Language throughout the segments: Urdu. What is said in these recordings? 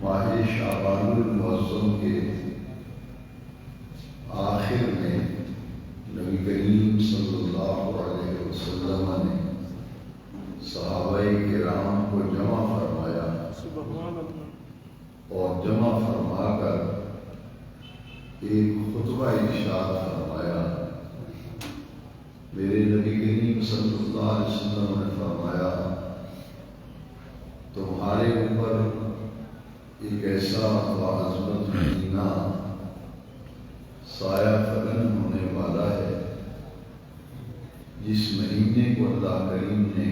ماہ شعبان المعظم کے آخر میں نبی کریم صلی اللہ علیہ وسلم نے صحابہ کرام کو جمع فرمایا اور جمع فرما کر ایک خطبہ ارشاد فرمایا۔ میرے نبی کریم صلی اللہ علیہ وسلم نے فرمایا، تمہارے اوپر ایک ایسا باعظمت مہینہ سایہ فگن ہونے والا ہے جس مہینے کو اللہ کریم نے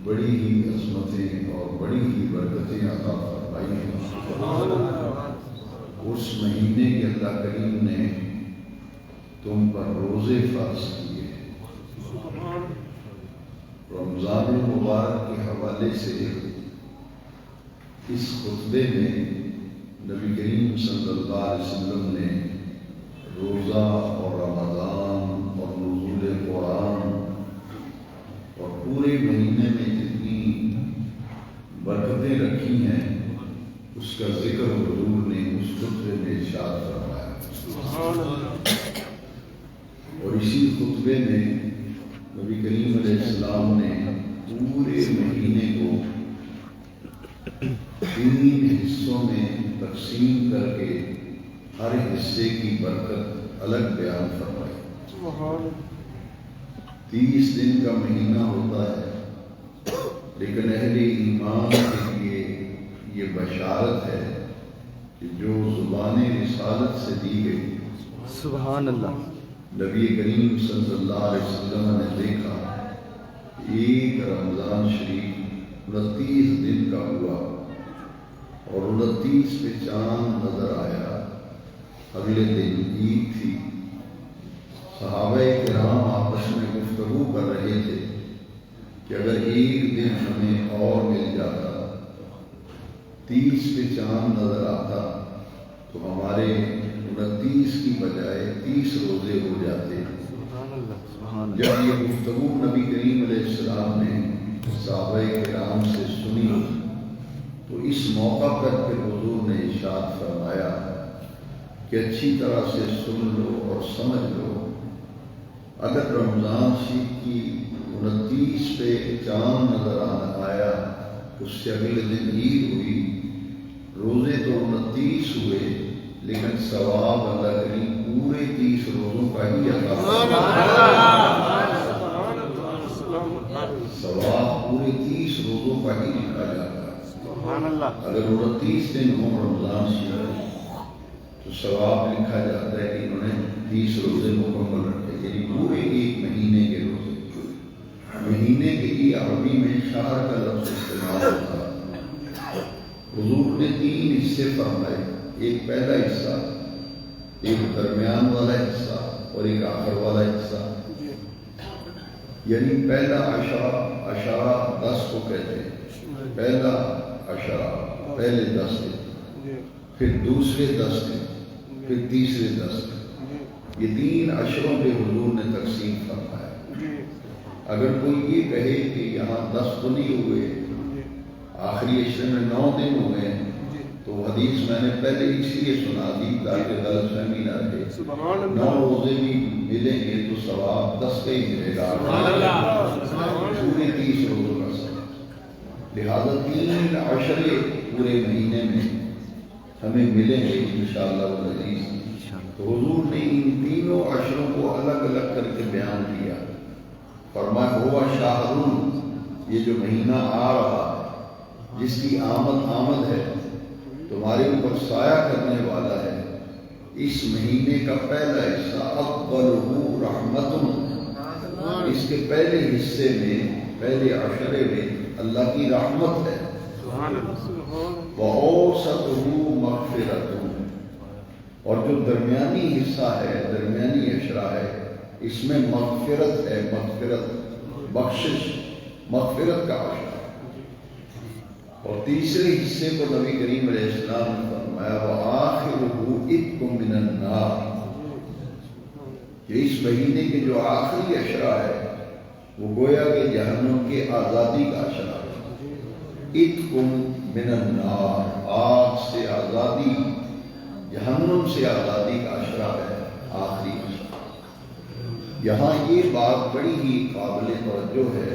بڑی ہی عظمتیں اور بڑی ہی برکتیں عطا فرمائی ہیں۔ اس مہینے کے اللہ کریم نے تم پر روزے فرض کیے۔ رمضان المبارک کے حوالے سے اس خطبے میں نبی کریم صلی اللہ علیہ وسلم نے روزہ اور رمضان اور نزول قرآن اور پورے مہینے میں جتنی برکتیں رکھی ہیں اس کا ذکر حضور نے اس خطبے میں ارشاد فرمایا۔ اور اسی خطبے میں نبی کریم علیہ السلام نے پورے مہینے کو 3 حصوں میں تقسیم کر کے ہر حصے کی برکت الگ بیان فرمائی۔ 30 دن کا مہینہ ہوتا ہے، لیکن اہل ایمان کے لیے یہ بشارت ہے کہ جو زبان رسالت سے دی گئی، سبحان اللہ، نبی کریم صلی اللہ علیہ وسلم نے دیکھا ایک رمضان شریف 29 دن کا ہوا اور 29 پہ چاند نظر آیا۔ اگلے دن عید تھی، صحابہ کرام آپس میں گفتگو کر رہے تھے کہ اگر ایک دن ہمیں اور مل جاتا، 30 پہ چاند نظر آتا تو ہمارے 29 کی بجائے 30 روزے ہو جاتے۔ جب یہ گفتگو نبی کریم علیہ السلام نے صحابہ کرام سے سنی تو اس موقع پر پھر حضور نے ارشاد فرمایا کہ اچھی طرح سے سن لو اور سمجھ لو، اگر رمضان شریف کی 29 پہ چاند نظر آیا، اس سے اگلے دن عید ہوئی، روزے تو 29 ہوئے لیکن ثواب اللہ کریم پورے 30 روزوں کا ہی عطا ثواب پورے 30 روزوں کا ہی لکھا جاتا ہے۔ اگر 29 دن ہوں رمضان شریف تو ثواب لکھا جاتا ہے کہ انہوں نے 30 روزے مکمل رکھے، یعنی پورے ایک مہینے کے روزے۔ مہینے کے لیے عربی میں شہر کا لفظ استعمال ہوتا ہے۔ حضور نے 3 حصے فرمائے، ایک پہلا حصہ، ایک درمیان والا حصہ اور ایک آخر والا حصہ۔ یعنی پہلا عشرہ 10 کو کہتے ہیں، پہلا عشرہ پہلے 10 دن، پھر دوسرے 10 دن، پھر تیسرے 10 دن۔ یہ 3 عشروں پہ حضور نے تقسیم فرمایا۔ اگر کوئی یہ کہے کہ یہاں 10 تو نہیں ہوئے، آخری عشرے میں 9 دن ہوئے، تو حدیث میں نے پہلے اس لیے سنا دی تاکہ غلط فہمی نہ رہے۔ 9 روزے بھی ملیں گے تو ثواب 10 کا ہی ملے گا، پورے 30 روزوں کا ثواب۔ لہذا 3 عشرے پورے مہینے میں ہمیں ملیں گے انشاءاللہ العزیز۔ تو حضور نے ان تینوں عشروں کو الگ الگ کر کے بیان کیا۔ فرمایا ہوا شاہرون، یہ جو مہینہ آ رہا ہے جس کی آمد ہے، تمہارے اوپر سایہ کرنے والا ہے، اس مہینے کا پہلا حصہ اولہ رحمت، اس کے پہلے حصے میں، پہلے عشرے میں اللہ کی رحمت ہے، وَأَوْسَطُهُ مَغْفِرَةٌ، اور جو درمیانی حصہ ہے، درمیانی عشرہ ہے، اس میں مغفرت ہے، مغفرت، بخشش، مغفرت کا عشرہ۔ اور تیسرے حصے کو نبی کریم علیہ السلام نے فرمایا وَآخِرُهُ عِتْقٌ مِّنَ النَّارِ، کہ اس مہینے کے جو آخری عشرہ ہے وہ گویا کہ جہنم کے آزادی کا عشرہ ہے۔ اتقم من النار، آگ سے آزادی، جہنم سے آزادی کا عشرہ ہے، آخری عشرہ۔ یہاں یہ بات بڑی ہی قابل توجہ ہے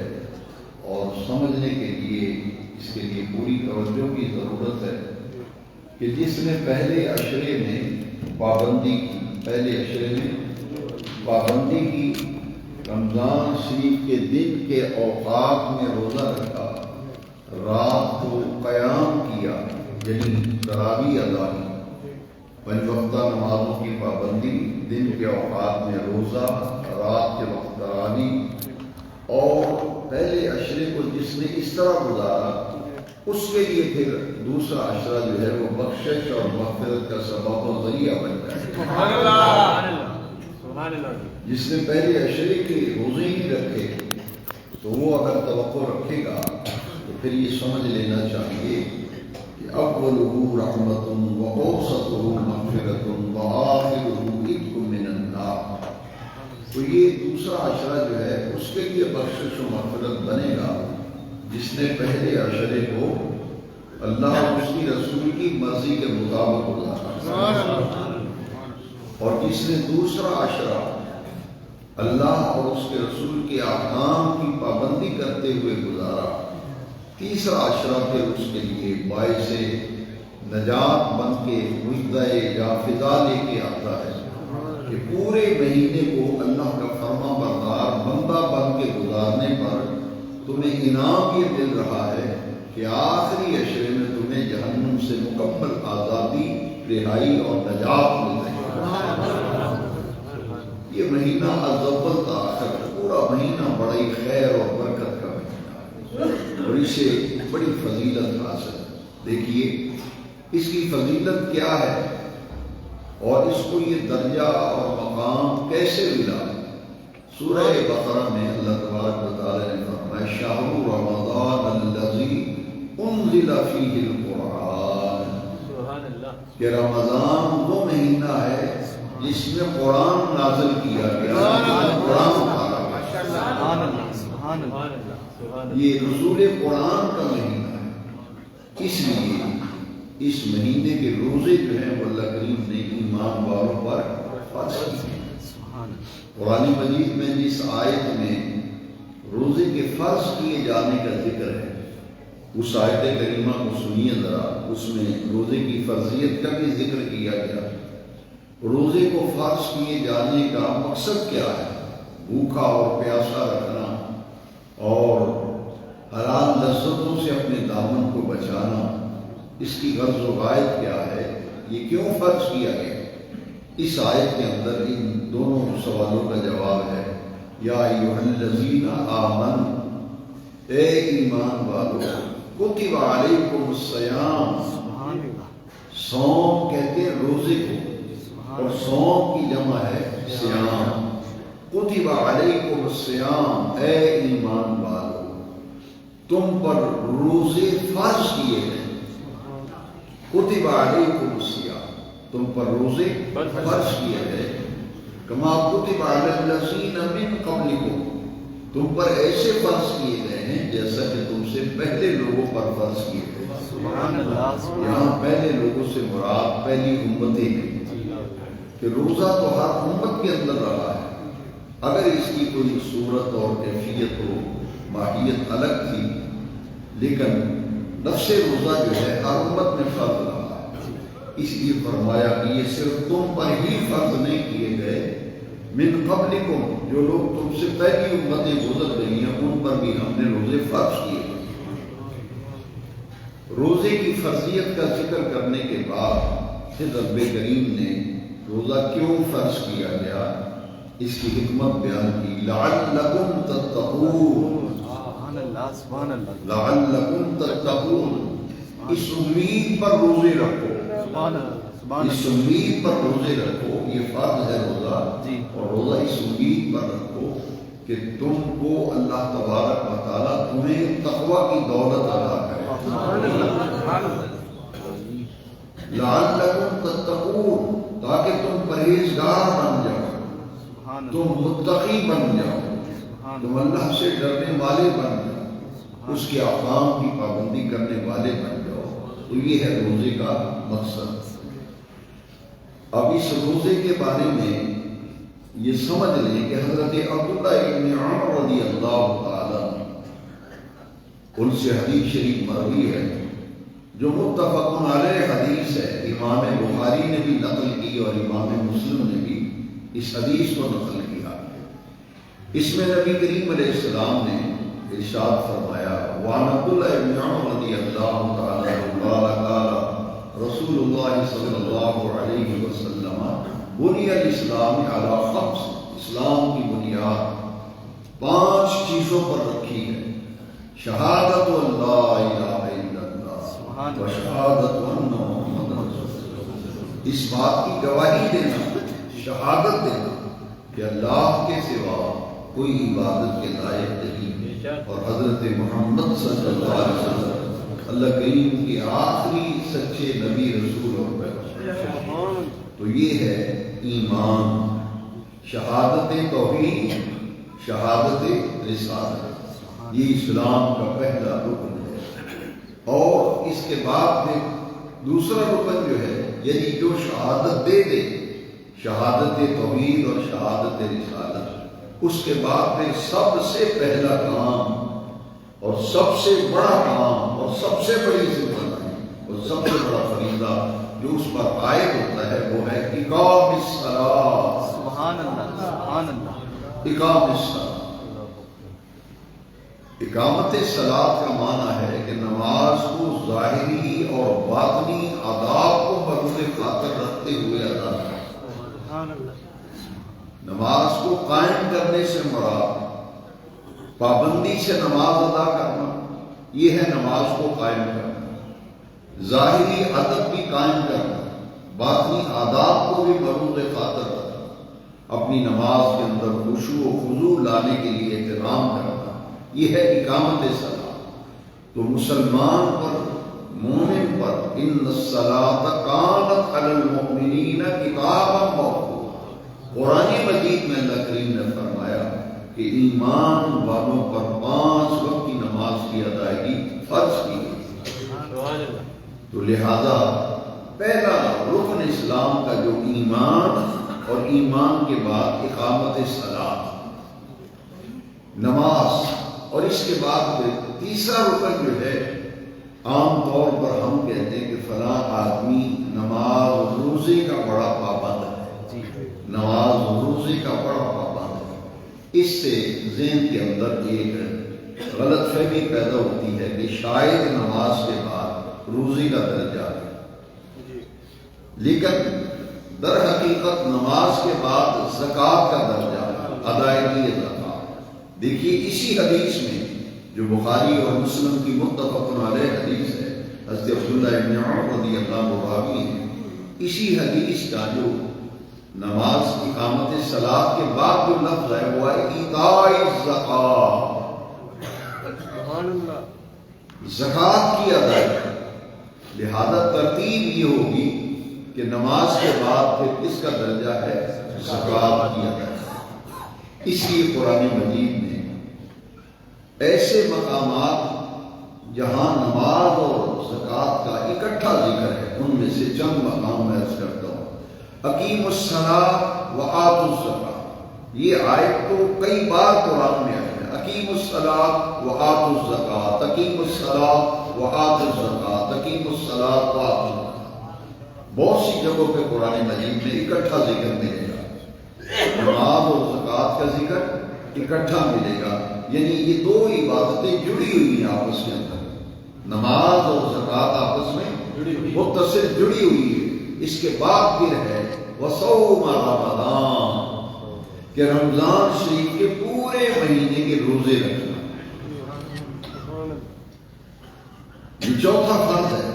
اور سمجھنے کے لیے اس کے لیے پوری توجہ کی ضرورت ہے کہ جس نے پہلے عشرے میں پابندی کی، پہلے عشرے میں پابندی کی، رمضان شریف کے دن کے اوقات میں روزہ رکھا، رات کو قیام کیا یعنی تراویح ادا کی، پنج وقتہ نمازوں کی پابندی، دن کے اوقات میں روزہ، رات کے وقت تراویح، اور پہلے عشرے کو جس نے اس طرح گزارا اس کے لیے پھر دوسرا عشرہ جو ہے وہ بخشش اور مغفرت کا سبب و ذریعہ بن جائے۔ سبحان اللہ، سبحان اللہ۔ جس نے پہلے عشرے کے روزے ہی رکھے تو وہ اگر توقع رکھے گا تو پھر یہ سمجھ لینا چاہیے کہ اولہ رحمۃ واوسطہ مغفرۃ وآخرہ عتق من النار، تو یہ دوسرا عشرہ جو ہے اس کے لیے بخشش و مغفرت بنے گا جس نے پہلے عشرے کو اللہ اور اس کی رسول کی مرضی کے مطابق گزارا، اور جس نے دوسرا عشرہ اللہ اور اس کے رسول کے احکام کی پابندی کرتے ہوئے گزارا، تیسرا عشرہ پھر اس کے لیے باعث نجات بن کے مجدہ یا فضا لے کے آتا ہے کہ پورے مہینے کو اللہ کا فرما بردار بندہ بن کے گزارنے پر تمہیں انعام یہ مل رہا ہے کہ آخری عشرے میں تمہیں جہنم سے مکمل آزادی، رہائی اور نجات مل رہی ہے۔ یہ مہینہ اول تا آخر پورا مہینہ بڑا ہی خیر اور برکت کا مہینہ ہے اور اسے بڑی فضیلت حاصل ہے۔ دیکھیے اس کی فضیلت کیا ہے اور اس کو یہ درجہ اور مقام کیسے ملا۔ سورہ بقرہ میں اللہ تبارک و تعالی نے فرمایا شہر رمضان الذی انزل فیہ القرآن، کہ رمضان وہ مہینہ ہے جس میں قرآن نازل کیا گیا، قرآن اتارا گیا، یہ نزول قرآن کا مہینہ ہے۔ اس لیے اس مہینے کے روزے جو ہیں وہ اللہ کریم نے ایمان والوں پر فرض کیے۔ قرآن مجید میں جس آیت میں روزے کے فرض کیے جانے کا ذکر ہے اس آیت کریمہ کو سنیے ذرا، اس میں روزے کی فرضیت کا بھی ذکر کیا گیا۔ روزے کو فرض کیے جانے کا مقصد کیا ہے؟ بھوکا اور پیاسا رکھنا اور حلال لذتوں سے اپنے دامن کو بچانا، اس کی غرض و غایت کیا ہے؟ یہ کیوں فرض کیا گیا؟ اس آیت کے اندر ان دونوں سوالوں کا جواب ہے۔ یا ایھا الذین آمنوا، اے ایمان والو، کتب علیکم الصیام، صوم کہتے ہیں روزے کو اور صوم کی جمع ہے صیام۔ کتب علیکم الصیام، اے ایمان والو تم پر روزے فرض کیے گئے۔ کتب علیکم الصیام، تم پر روزے فرض کیے گئے۔ کما کتب علی الذین من قبلکم، تم پر ایسے فرض کیے گئے ہیں جیسا کہ تم سے پہلے لوگوں پر فرض کیے گئے۔ یہاں پہلے لوگوں سے مراد پہلی امتیں ہیں کہ روزہ تو ہر امت کے اندر رہا ہے، اگر اس کی کوئی صورت اور کیفیت و ماہیت الگ تھی، لیکن نفس روزہ جو ہے ہر امت میں فرض رہا ہے۔ اس لیے فرمایا کہ یہ صرف تم پر ہی فرض نہیں کیے گئے، من قبلکم، جو لوگ تم سے پہلی امتیں گزر رہی ہیں ان پر بھی ہم نے روزے فرض کیے گئے۔ روزے کی فرضیت کا ذکر کرنے کے بعد پھر رب کریم نے روزہ کیوں فرض کیا گیا اس کی حکمت بیان کی۔ لعلکم تتقون، لعلکم تتقون، اس امید پر روزے رکھو، اس امید پر روزے رکھو، یہ فرض ہے روزہ، اور روزہ اس امید پر رکھو کہ تم کو اللہ تبارک و تعالیٰ تمہیں تقوی کی دولت عطا کرے۔ لعلکم تتقون، تاکہ تم پرہیزگار بن جاؤ، تم متقی بن جاؤ، تم اللہ سے ڈرنے والے بن جاؤ۔ اس کے احکام کی پابندی کرنے والے بن جاؤ، تو یہ ہے روزے کا مقصد۔ اب اس روزے کے بارے میں یہ سمجھ لیں کہ حضرت عبداللہ ابن عمر رضی اللہ تعالیٰ ان سے حدیث شریف مروی ہے جو متفق علیہ حدیث ہے، امام بخاری نے بھی نقل کی اور امام مسلم نے بھی اس حدیث کو نقل کیا۔ اس میں نبی کریم علیہ السلام نے ارشاد فرمایا، وعن عبداللہ ابن عمر رضی اللہ تعالیٰ عنہ قال رسول اللہ صلی اللہ علیہ وسلم بنی الاسلام علی خمس، اسلام کی بنیاد 5 چیزوں پر رکھی ہے، شہادت اللہ الہ الا اللہ و شہادت ان محمد رسول اللہ، اس بات کی گواہی دینا، شہادت دینا کہ اللہ کے سوا کوئی عبادت کے لائق نہیں، اور حضرت محمد صلی اللہ علیہ وسلم اللہ کریم کے آخری سچے نبی رسول اور پیغمبر۔ تو یہ ہے ایمان، شہادت توحید، شہادت رسالت، یہ اسلام کا پہلا رکن ہے۔ اور اس کے بعد پھر دوسرا رکن جو ہے، یعنی جو شہادت دے دے، شہادت توحید اور شہادت رسالت، اس کے بعد پھر سب سے پہلا کام اور سب سے بڑا کام اور سب سے بڑی ذمہ داری اور سب سے بڑا فریضہ جو اس پر عائد ہوتا ہے وہ ہے اقام الصلاۃ۔ سبحان اللہ، سبحان اللہ۔ اقام الصلاۃ، اقامت صلاۃ کا معنی ہے کہ نماز کو ظاہری اور باطنی آداب کو مد خاطر رکھتے ہوئے ادا کرنا۔ سبحان اللہ۔ نماز کو قائم کرنے سے مراد پابندی سے نماز ادا کرنا، یہ ہے نماز کو قائم کرنا، ظاہری ادب بھی قائم کرنا، باطنی آداب کو بھی مروز خاطر رکھنا، اپنی نماز کے اندر خشوع و خضوع لانے کے لیے اہتمام کرنا، یہ ہے اقامت صلاۃ۔ تو مسلمان پر، مومن پر، ان الصلاۃ کانت علی المؤمنین کتابا موقوتا، قرآن مجید میں اللہ کریم نے فرمایا کہ ایمان والوں پر 5 وقت کی نماز کی ادائیگی فرض کی گئی۔ تو لہذا پہلا رکن اسلام کا جو ایمان اور ایمان کے بعد اقامت صلاۃ، نماز، اور اس کے بعد پھر تیسرا رکن جو ہے، عام طور پر ہم کہتے ہیں کہ فلاں آدمی نماز اور روزے کا بڑا پابند ہے، نماز اور روزے کا بڑا پابند ہے۔ اس سے ذہن کے اندر ایک غلط فہمی پیدا ہوتی ہے کہ شاید نماز کے بعد روزے کا درجہ ہے، لیکن در حقیقت نماز کے بعد زکوٰۃ کا درجہ ہے، ادائیگی زکوٰۃ۔ دیکھیے اسی حدیث میں جو بخاری اور مسلم کی متفق علیہ حدیث ہے، حضرت عبداللہ ابن عمر رضی اللہ عنہ راوی ہے، اسی حدیث کا جو نماز اقامت صلاۃ کے بعد جو لفظ ہے وہ ہے ایتاء الزکاۃ، زکوٰۃ کی ادائیگی۔ لہذا ترتیب یہ ہوگی کہ نماز کے بعد پھر کس کا درجہ ہے؟ زکوٰۃ کی ادائیگی۔ اس لیے قرآن مجید میں ایسے مقامات جہاں نماز اور زکوٰۃ کا اکٹھا ذکر ہے، ان میں سے چند مقام میں عرض کرتا ہوں۔ اقیم الصلاۃ وآتوا الزکاۃ، یہ آیت تو کئی بار قرآن میں آئی ہے، اقیم الصلاۃ وآتوا الزکاۃ، اقیم الصلاۃ وآتوا الزکاۃ، اقیم الصلاۃ وآتوا الزکاۃ، بہت سی جگہوں پہ قرآن مجید میں اکٹھا ذکر ملے گا، نماز اور زکوٰۃ کا ذکر اکٹھا ملے گا، یعنی یہ دو عبادتیں جڑی ہوئی ہیں آپس کے اندر، نماز اور زکوٰۃ آپس میں متصل جڑی ہوئی ہے۔ اس کے بعد پھر ہے وصوم رمضان، کہ رمضان شریف کے پورے مہینے کے روزے رکھنا، یہ چوتھا فرض ہے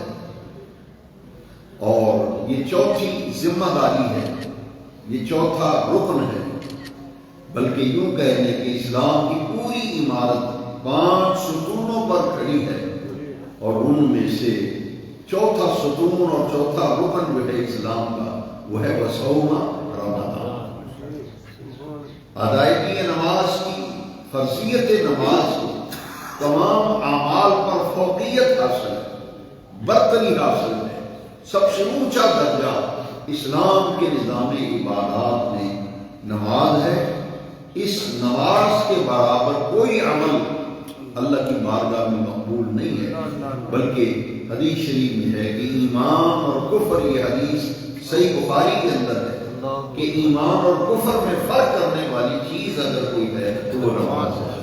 اور یہ چوتھی ذمہ داری ہے، یہ چوتھا رکن ہے، بلکہ یوں کہہ لیں کہ اسلام کی پوری عمارت 5 ستونوں پر کھڑی ہے، اور ان میں سے چوتھا ستون اور چوتھا رکن جو ہے اسلام کا وہ ہے وصوم رمضان، ادائیگی نماز کی، فرضیت نماز کو تمام اعمال پر فوقیت حاصل ہے، برتری حاصل ہے، سب سے اونچا درجہ اسلام کے نظام عبادات میں نماز ہے۔ اس نماز کے برابر کوئی عمل اللہ کی بارگاہ میں مقبول نہیں ہے، بلکہ حدیث شریف میں ہے کہ ایمان اور کفر، یہ حدیث صحیح بخاری کے اندر ہے کہ ایمان اور کفر میں فرق کرنے والی چیز اگر کوئی ہے تو وہ نماز ہے۔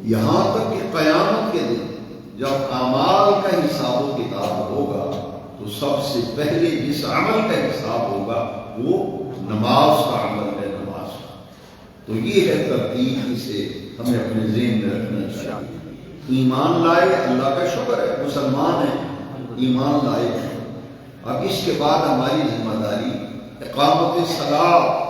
یہاں تک کہ قیامت کے دن جب اعمال کا حساب و کتاب ہوگا تو سب سے پہلے جس عمل کا حساب ہوگا وہ نماز کا عمل ہے، نماز کا۔ تو یہ ہے ترتیب، اسے ہمیں اپنے ذہن میں رکھنا چاہیے۔ ایمان لائے، اللہ کا شکر ہے مسلمان ہیں، ایمان لائے ہیں۔ اب اس کے بعد ہماری ذمہ داری اقامت صلاۃ،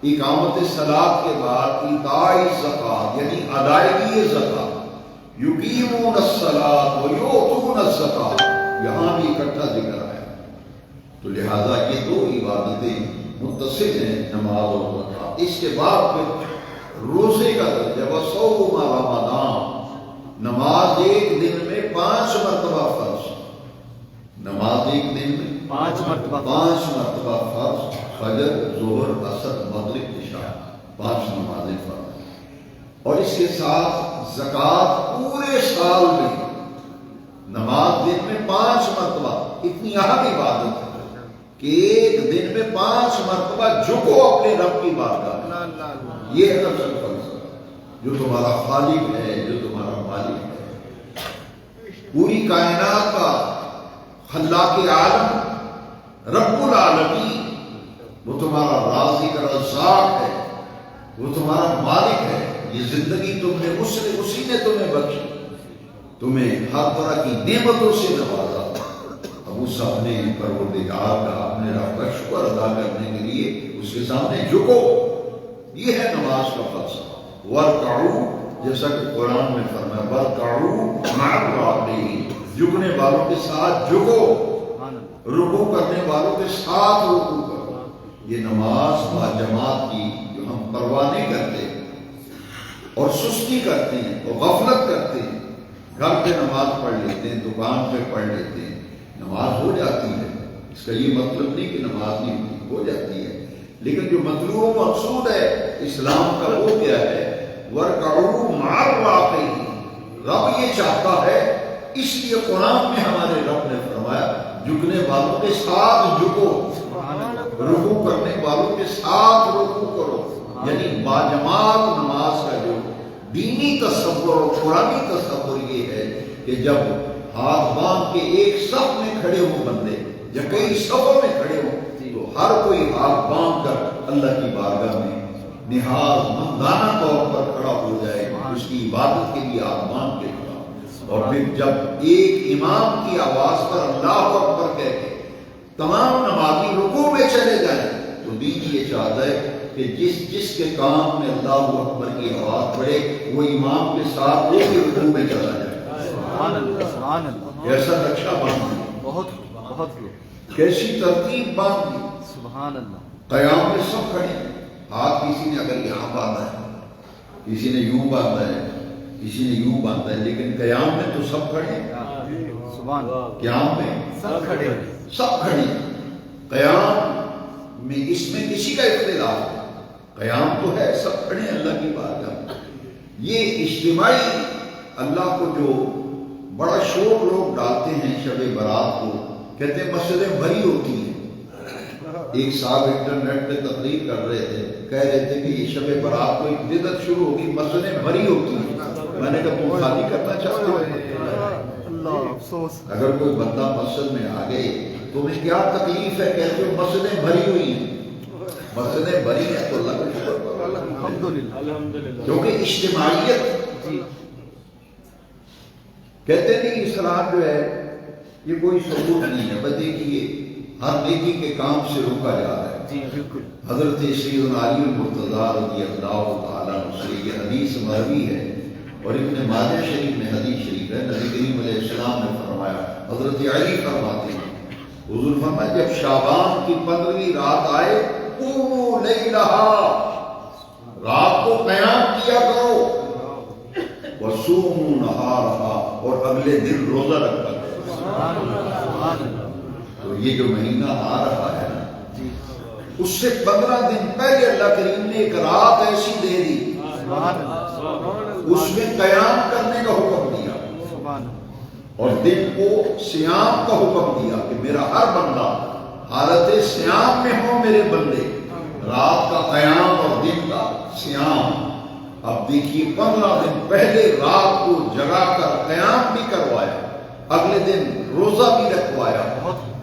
اقامت صلاۃ کے بعد ایتاء الزکوٰۃ یعنی ادائیگی زکوٰۃ، یقیمون الصلاۃ ویؤتون الزکوٰۃ، یہاں بھی اکٹھا ذکر آیا۔ تو لہذا یہ دو عبادتیں متصل ہیں، نماز اور زکوٰۃ۔ اس کے بعد پھر روزے کا درجہ، وصوم رمضان، نماز ایک دن میں 5 مرتبہ فرض، نماز ایک دن میں 5 مرتبہ فرض، فجر، ظہر، عصر، مغرب، عشاء، 5 نمازیں فرض۔ اور اس کے ساتھ زکوٰۃ پورے سال میں، نماز دن میں 5 مرتبہ، اتنی اہم عبادت ہے کہ ایک دن میں 5 مرتبہ جھکو اپنے رب کی بارگاہ میں۔ یہ ہے نفس الفلسفہ، جو تمہارا خالق ہے، جو تمہارا مالک ہے، پوری کائنات کا خلاق عالم، رب العالمین، وہ تمہارا رازق رزاق ہے، وہ تمہارا مالک ہے۔ یہ زندگی تم نے اسی نے تمہیں بخشی، تمہیں ہر طرح کی نعمتوں سے نوازا۔ اب اس اپنے پروردگار کا، اپنے رب کا شکر ادا کرنے کے لیے اس کے سامنے جھکو۔ یہ ہے نماز کا فلسفہ۔ وَارْكَعُوا، جیسا کہ قرآن میں فرمایا، وَارْكَعُوا مَعَ الرَّاكِعِينَ، جھکنے والوں کے ساتھ جھکو، رکوع کرنے والوں کے ساتھ رکوع کرو۔ یہ نماز با جماعت کی جو ہم پرواہ نہیں کرتے اور سستی کرتے ہیں اور غفلت کرتے ہیں، گھر پہ نماز پڑھ لیتے ہیں، دکان پہ پڑھ لیتے ہیں، نماز ہو جاتی ہے، اس کا یہ مطلب نہیں کہ نماز نہیں ہوتی، ہو جاتی ہے، لیکن جو مطلوب و مقصود ہے اسلام کا وہ کیا ہے؟ وَارْكَعُوا مَعَ الرَّاكِعِينَ۔ رب یہ چاہتا ہے، اس لیے قرآن میں ہمارے رب نے فرمایا جھکنے والوں کے ساتھ جھکو، رکوع کرنے والوں کے ساتھ رکوع کرو۔ یعنی باجماعت نماز کا جو دینی تصور اور قرآنی تصور یہ ہے کہ جب ہاتھ باندھ کے ایک صف میں کھڑے ہوں بندے یا کئی صفوں میں کھڑے ہوں تو ہر کوئی ہاتھ باندھ کر اللہ کی بارگاہ میں نہاد مندانہ طور پر کھڑا ہو جائے، اس کی عبادت کے لیے ہاتھ باندھ کے کھڑا ہو۔ اور پھر جب ایک امام کی آواز پر اللہ اکبر کہہ کے تمام نمازی رکوع میں چلے جائیں تو دین یہ چاہتا ہے کہ جس کے کام میں اللہ اکبر کی آواز پڑے وہ امام کے ساتھ وہ بھی رکوع میں چلا جائے۔ سبحان اللہ، سبحان اللہ، ایسا نقشہ باندھ دی، بہت کیسی ترتیب باندھ دی۔ سبحان اللہ۔ قیام میں سب کھڑے ہیں، ہاتھ کسی نے اگر یہاں باندھا ہے، کسی نے یوں باندھا ہے، کسی نے یوں باندھا ہے، لیکن قیام میں تو سب کھڑے ہیں۔ سبحان اللہ، قیام میں سب کھڑے ہیں، سب کھڑے ہیں۔ قیام میں اس میں کسی کا اختلاف ہے، قیام تو ہے، سب کھڑے ہیں اللہ کی بارگاہ میں۔ یہ اجتماعی اللہ کو جو بڑا شوق لوگ ڈالتے ہیں شب برات کو، کہتے ہیں مسجدیں بھری ہوتی ہیں۔ ایک صاحب انٹرنیٹ پہ تقریر کر رہے تھے، کہہ رہے تھے کہ یہ شب برات کو ایک بدعت شروع ہوگی، مسجدیں بھری ہوتی ہیں۔ میں نے کہا تم خالی کرنا چاہتے ہو؟ اللہ افسوس۔ اگر کوئی بندہ مسجد میں آ گئے تمہیں کیا تکلیف ہے؟ کہتے ہو مسجدیں بھری ہوئی ہیں، مسجدیں بھری ہیں تو اللہ کا شکر کرو، الحمدللہ، کیونکہ اجتماعیت جی کہتے نہیں اسلام جو ہے یہ کوئی ثبوت نہیں ہے، بس دیکھیے ہر نیکی کے کام سے روکا جا رہا ہے۔ جی بالکل۔ حضرت سیدنا علی المرتضیٰ رضی اللہ تعالیٰ عنہ سے یہ حدیث مروی ہے اور ابن ماجہ شریف میں حدیث شریف ہے، نبی کریم علیہ السلام نے فرمایا، حضرت علی فرماتے ہیں، حضور فرمایا جب شعبان کی 15ویں رات آئے قوموا لیلہا، رات کو قیام کیا کرو، وصوموا نہارہا، اور اگلے دن روزہ رکھا کرو۔ تو یہ جو مہینہ آ رہا ہے اس سے 15 دن پہلے اللہ کریم نے ایک رات ایسی دے دی، اس میں قیام کرنے کا حکم دیا اور دن کو صیام کا حکم دیا کہ میرا ہر بندہ حالت صیام میں ہو، میرے بندے رات کا قیام اور دن کا صیام۔ اب دیکھیے 15 دن پہلے رات کو جگا کر قیام بھی کروایا، اگلے دن روزہ بھی رکھوایا،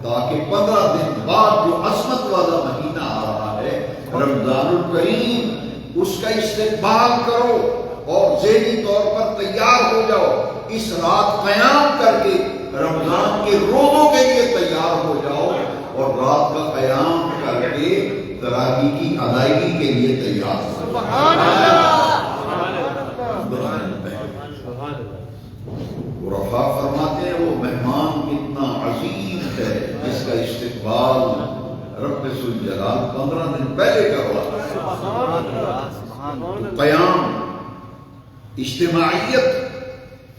تاکہ 15 دن بعد جو عصمت والا مہینہ آ رہا ہے رمضان الکریم، اس کا استقبال کرو اور ذہنی طور پر تیار ہو جاؤ، اس رات قیام کر کے رمضان کے روزوں کے لیے تیار ہو جاؤ، اور رات کا قیام کر کے تراویح کی ادائیگی کے لیے تیار ہو۔ عرفا فرماتے ہیں وہ مہمان کتنا عظیم ہے جس کا استقبال رب ذوالجلال 15 دن پہلے کروا۔ قیام اجتماعیت،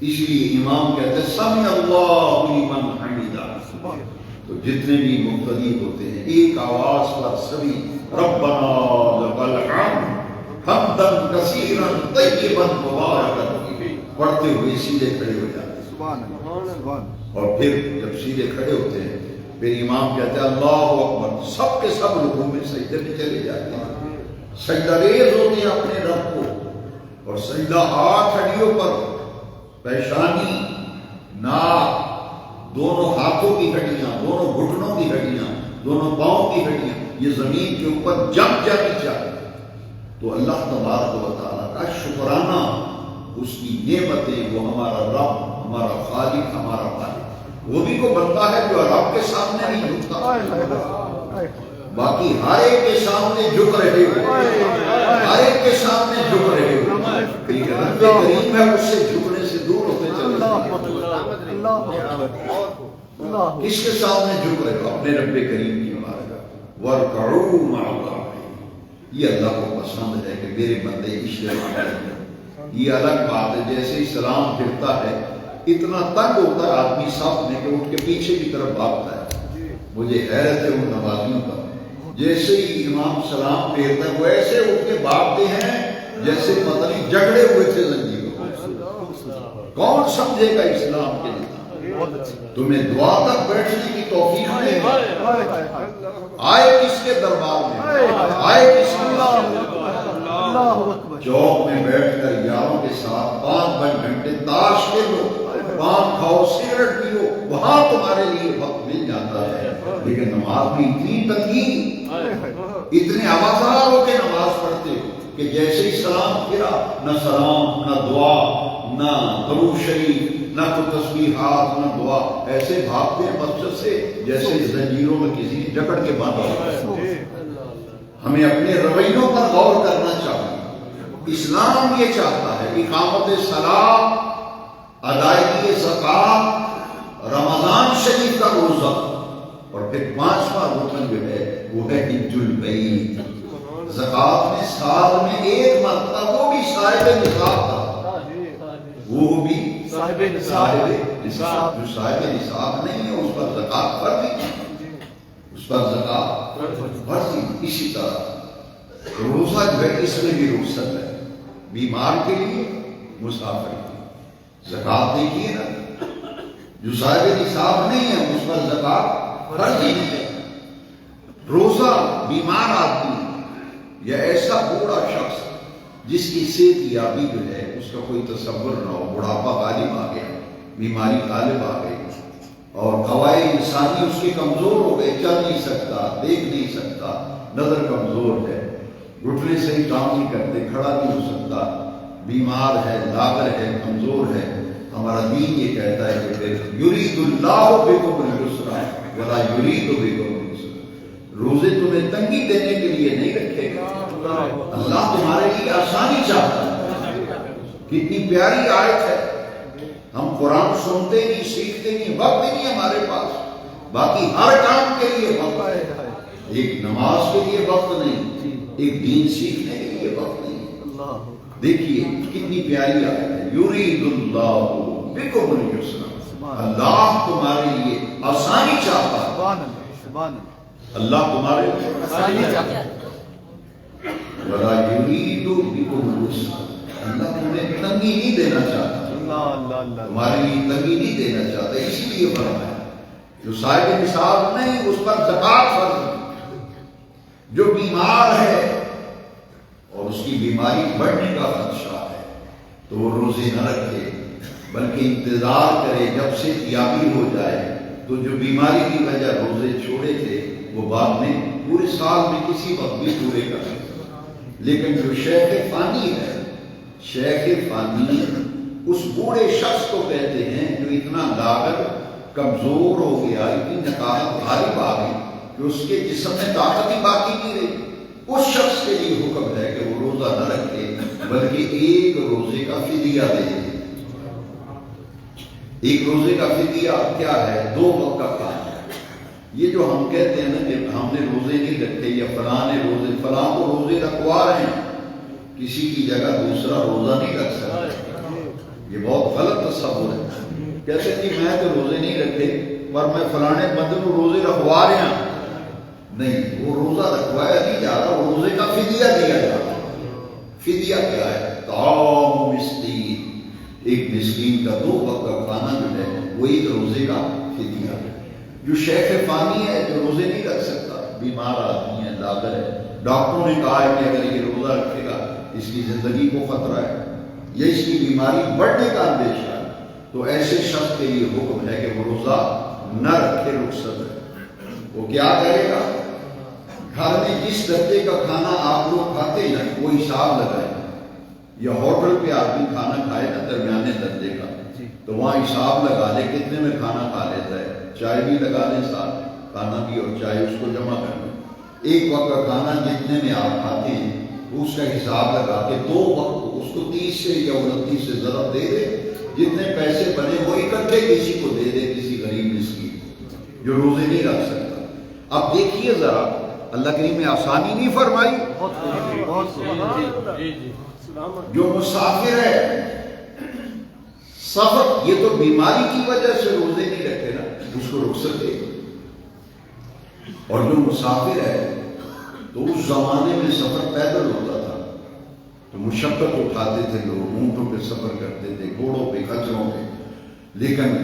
اس لیے امام کہتے ہیں سمع اللہ لمن حمدہ، تو جتنے بھی مقتدی ہوتے ہیں ایک آواز پر سبھی ربنا لک الحمد حمدا کثیرا طیبا مبارکا پڑھتے ہوئے سیدھے کھڑے ہو جاتے ہیں، اور پھر جب سیدھے کھڑے ہوتے ہیں پھر امام کہتے ہیں اللہ اکبر، سب کے سب لوگوں میں سجدے میں چلے جاتے ہیں، سجدہ ریز ہوتے ہیں اپنے رب کو، اور سجدہ ہاتھ ہڈیوں پر، پیشانی، ناک، دونوں ہاتھوں کی ہڈیاں، دونوں گھٹنوں کی ہڈیاں، دونوں پاؤں کی ہڈیاں یہ زمین کے اوپر جم جانی چاہیے۔ تو اللہ تبارک و تعالیٰ کا شکرانہ، اس کی نعمتیں، وہ ہمارا رب، ہمارا خالق، ہمارا مالک، وہ بھی کو بنتا ہے جو رب کے سامنے نہیں جھکتا، باقی ہر ایک کے سامنے جھک رہے ہو، ہر ایک کے سامنے جھک رہے ہو، لیکن رب کریم ہے اس سے جھکنے سے دور ہوتے چلے جائیں۔ کس کے سامنے جھک رہے ہو؟ اپنے رب کریم کی بارگاہ۔ وَارْكَعُوا مَعَ الرَّاحِمِينَ، یہ اللہ کو پسند ہے کہ میرے بندے اجتماع کریں۔ یہ الگ بات ہے، جیسے ہی سلام پھرتا ہے اتنا تنگ ہوتا ہے آدمی صف میں کہ اٹھ کے پیچھے کی طرف بھاگتا ہے۔ مجھے حیرت ہے ان نمازیوں پر، جیسے ہی امام سلام پھیرتا ہے وہ ایسے اٹھ کے بھاگتے ہیں جیسے پتہ نہیں جھگڑے ہوئے تھے زنجیروں۔ کون سمجھے گا اسلام کے لیے؟ تمہیں دعا تک بیٹھنے کی توفیق نہیں ہے، آئے کس کے دربار میں، آئے کس کے چوک میں بیٹھ کر یاروں کے ساتھ 5 گھنٹے تاش کھیلو، پان کھاؤ، سگریٹ پیو، وہاں تمہارے لیے وقت مل جاتا ہے، لیکن نماز بھی اتنی تنگی، اتنے آوازار ہو کے نماز پڑھتے ہو کہ جیسے ہی سلام پھرا نہ سلام، نہ دعا، نہ درود شریف، نہ تو تسبیحات، نہ دعا، ایسے بھاگتے ہیں مسجد سے جیسے زنجیروں میں کسی نے جکڑ کے باندھا ہے۔ ہمیں اپنے رویوں پر غور کرنا چاہیے۔ اسلام یہ چاہتا ہے اقامت صلاۃ، ادائیگی زکوٰۃ، رمضان شریف کا روزہ، اور پھر 5واں رکن جو ہے وہ ہے حج البیت۔ زکوٰۃ میں سال میں 1 مرتبہ، وہ بھی صاحب نصاب تھا، وہ بھی صاحب نصاب، جو صاحب نصاب نہیں ہے اس پر زکوٰۃ فرض ہے، اس پر زکوٰۃ فرض ہے۔ اسی طرح روزہ جو ہے اس میں بھی رخصت ہے، بیمار کے لیے، مسافر کے لیے۔ زکوٰۃ دیکھیے نا، جو صاحب نصاب نہیں ہے اس پر زکوٰۃ فرض ہی نہیں ہے۔ روزہ بیمار آدمی یا ایسا بوڑھا شخص جس کی صحت یابی جو ہے اس کا کوئی تصور نہ ہو، بڑھاپا غالب آ گیا، بیماری غالب آ گئی، اور قوائے انسانی اس کے کمزور ہو گئے، چل نہیں سکتا، دیکھ نہیں سکتا، نظر کمزور ہے، گھٹنے سے ہی کام نہیں کرتے، کھڑا نہیں ہو سکتا، بیمار ہے، لاغر ہے، کمزور ہے۔ ہمارا دین یہ کہتا ہے کہ یرید اللہ بکم الیسر ولا یرید بکم العسر، روزے تمہیں تنگی دینے کے لیے نہیں رکھے گا، اللہ تمہارے لیے آسانی چاہتا ہے۔ کتنی پیاری آیت ہے۔ ہم قرآن سنتے نہیں، سیکھتے نہیں، وقت ہی نہیں ہمارے پاس، باقی ہر کام کے لیے وقت ہے، ایک نماز کے لیے وقت نہیں، ایک دین سیکھنے کے لیے وقت نہیں۔ دیکھیے کتنی پیاری آیت ہے، یرید اللہ بکم اليسر، اللہ تمہارے لیے آسانی چاہتا ہے، سبحان اللہ سبحان اللہ، اللہ تمہارے لیے آسانی چاہتا ہے، ولا یرید بکم العسر، اللہ تمہیں تنگی نہیں دینا چاہتا، اللہ اللہ اللہ، تمہارے لیے تنگی نہیں دینا چاہتا، اسی لیے فرمایا جو صاحب نصاب نہیں اس پر زکات فرض ہے، جو بیمار ہے اور اس کی بیماری بڑھنے کا خدشہ ہے تو وہ روزے نہ رکھے بلکہ انتظار کرے جب سے یابی ہو جائے، تو جو بیماری کی وجہ روزے چھوڑے تھے وہ بعد میں پورے سال میں کسی وقت بھی پورے کر سکتے۔ لیکن جو شیخ فانی ہے، شیخ فانی اس بوڑھے شخص کو کہتے ہیں جو اتنا لاغر کمزور ہو گیا، اتنی نقاہت غالب آ گئی کہ اس کے جسم میں طاقت ہی باقی نہیں رہی، اس شخص کے لیے حکم ہے کہ وہ روزہ نہ رکھے بلکہ ایک روزے کا فدیہ دے دے۔ ایک روزے کا فدیہ کیا ہے؟ 2 وقت کا کھانا۔ یہ جو ہم کہتے ہیں نا کہ ہم نے روزے نہیں رکھے یا فلاں نے روزے، فلاں کو روزے رکھوا رہے ہیں، کسی کی جگہ دوسرا روزہ نہیں رکھ سکتا، یہ بہت غلط تصور ہے۔ کہتے ہیں کہ میں تو روزے نہیں رکھے پر میں فلانے بندے کو روزے رکھوا رہے ہیں، نہیں، وہ روزہ رکھوایا نہیں جا رہا، وہ روزے کا فدیہ دیا جا رہا۔ فدیہ کیا ہے؟ طعام مسکین، ایک مسکین کا 2 وقت کا کھانا جو ہے وہ ایک روزے کا فدیہ ہے۔ جو شیخ فانی ہے جو روزے نہیں رکھ سکتا، بیمار آدمی ہے، لاغر ہے، ڈاکٹروں نے کہا ہے کہ اگر یہ روزہ رکھے گا اس کی زندگی کو خطرہ ہے یا اس کی بیماری بڑھنے کا اندیشہ ہے، تو ایسے شخص کے لیے حکم ہے کہ وہ روزہ نہ رکھے، رخصت ہے۔ وہ کیا کرے گا؟ گھر میں جس درجے کا کھانا آپ لوگ کھاتے ہیں وہ حساب لگائے، یا ہوٹل پہ آدمی کھانا کھائے نا درمیانے درجے کا، تو وہاں حساب لگا لے کتنے میں کھانا کھا لیتا ہے، چائے بھی لگا لیں ساتھ، کھانا بھی اور چائے اس کو جمع کر لیں، ایک وقت کا کھانا جتنے میں آپ کھاتے ہیں اس کا حساب لگا کے 2 وقت اس کو 30 سے یا 29 سے ضرب دے دے، جتنے پیسے بنے وہ اکٹھے کسی کو دے دے، کسی غریب مسکین جو روزے نہیں رکھ سکتا۔ اب دیکھیے ذرا اللہ کریم نے آسانی نہیں فرمائی، جو مسافر ہے سفر، یہ تو بیماری کی وجہ سے روزے نہیں رکھے نا، اس کو رخصت دے، اور جو مسافر ہے تو اس زمانے میں سفر پیدل ہوتا تھا تو مشقت اٹھاتے تھے لوگ، اونٹوں پہ سفر کرتے تھے، گھوڑوں پہ، کچروں پہ، لیکن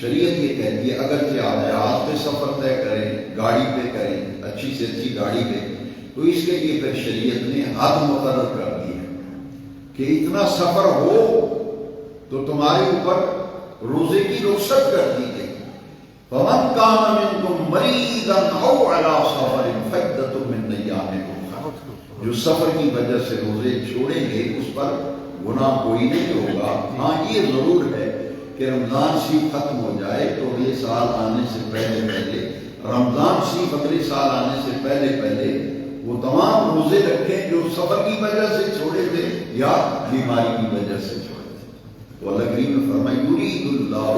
شریعت یہ کہتی ہے اگرچہ آپ جہاز پہ سفر طے کریں، گاڑی پہ کریں، اچھی سے اچھی گاڑی پہ، تو اس کے لیے پھر شریعت نے حد مقرر کر دی ہے کہ اتنا سفر ہو تو تمہارے اوپر روزے کی رخصت کر دی گئی۔ فَمَنْ كَانَ مِنْكُمْ مَرِيضًا أَوْ عَلَىٰ سَفَرٍ فَعِدَّةٌ مِّنْ أَيَّامٍ أُخَرَ، جو سفر کی وجہ سے روزے چھوڑیں گے اس پر گناہ کوئی نہیں ہوگا۔ ہاں یہ ضرور ہے کہ رمضان شریف ختم ہو جائے تو یہ سال آنے سے پہلے پہلے، رمضان شریف اگلے سال آنے سے پہلے پہلے وہ تمام روزے رکھیں جو سفر کی وجہ سے چھوڑے تھے یا بیماری کی وجہ سے چھوڑے تھے۔ تو اللہ کریم نے فرمایا یرید اللہ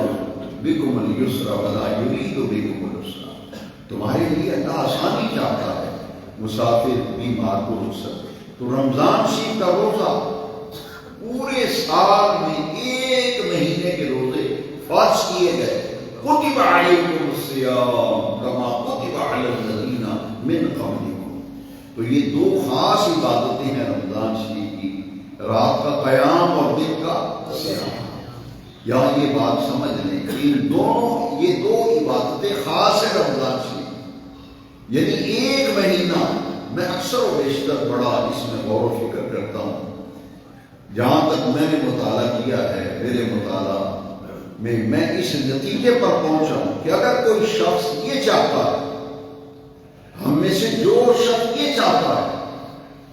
بکم اليسر ولا یرید بکم العسر، تمہارے لیے اللہ آسانی چاہتا ہے، مسافر بیمار کو رخصت۔ تو رمضان شریف کا روزہ پورے سال میں 1 مہینے کے روزے فرض کیے گئے، کتب علیکم الصیام کما کتب علی الذین من قبلکم۔ تو یہ 2 خاص عبادتیں ہیں رمضان شریف کی، رات کا قیام اور دن کا صیام۔ یہاں یہ بات سمجھ لیں کہ یہ 2 عبادتیں خاص ہیں رمضان شریف، یعنی 1 مہینہ میں اکثر و بیشتر بڑا اس میں غور و فکر کرتا ہوں، جہاں تک میں نے مطالعہ کیا ہے، میرے مطالعہ میں اس نتیجے پر پہنچا ہوں کہ اگر کوئی شخص یہ چاہتا ہے، ہم میں سے جو شخص یہ چاہتا ہے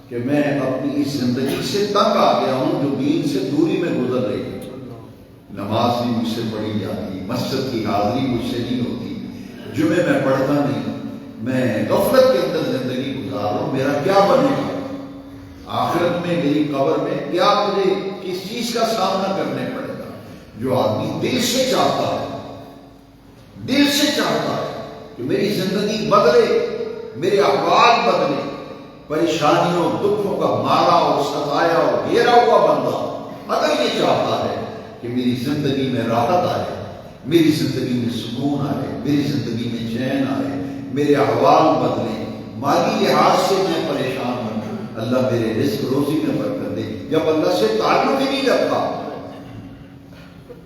کہ میں اپنی اس زندگی سے تنگ آ گیا ہوں جو دین سے دوری میں گزر رہی ہے، نماز بھی مجھ سے پڑھی جاتی، مسجد کی حاضری مجھ سے نہیں ہوتی، جمعے میں پڑھتا نہیں، میں غفلت کے اندر زندگی گزار رہا ہوں، میرا کیا بنے گا آخرت میں، میری قبر میں کیا مجھے کس چیز کا سامنا کرنے پڑے گا؟ جو آدمی دل سے چاہتا ہے، دل سے چاہتا ہے کہ میری زندگی بدلے، میرے احوال بدلے، پریشانیوں دکھوں کا مارا اور ستایا اور گھیرا ہوا بندہ اگر یہ چاہتا ہے کہ میری زندگی میں راحت آئے، میری زندگی میں سکون آئے، میری زندگی میں چین آئے، میرے احوال بدلیں، مالی لحاظ سے میں پریشان ہوں، اللہ میرے رزق روزی میں برکت دے، جب اللہ سے تعلق ہی نہیں رکھا،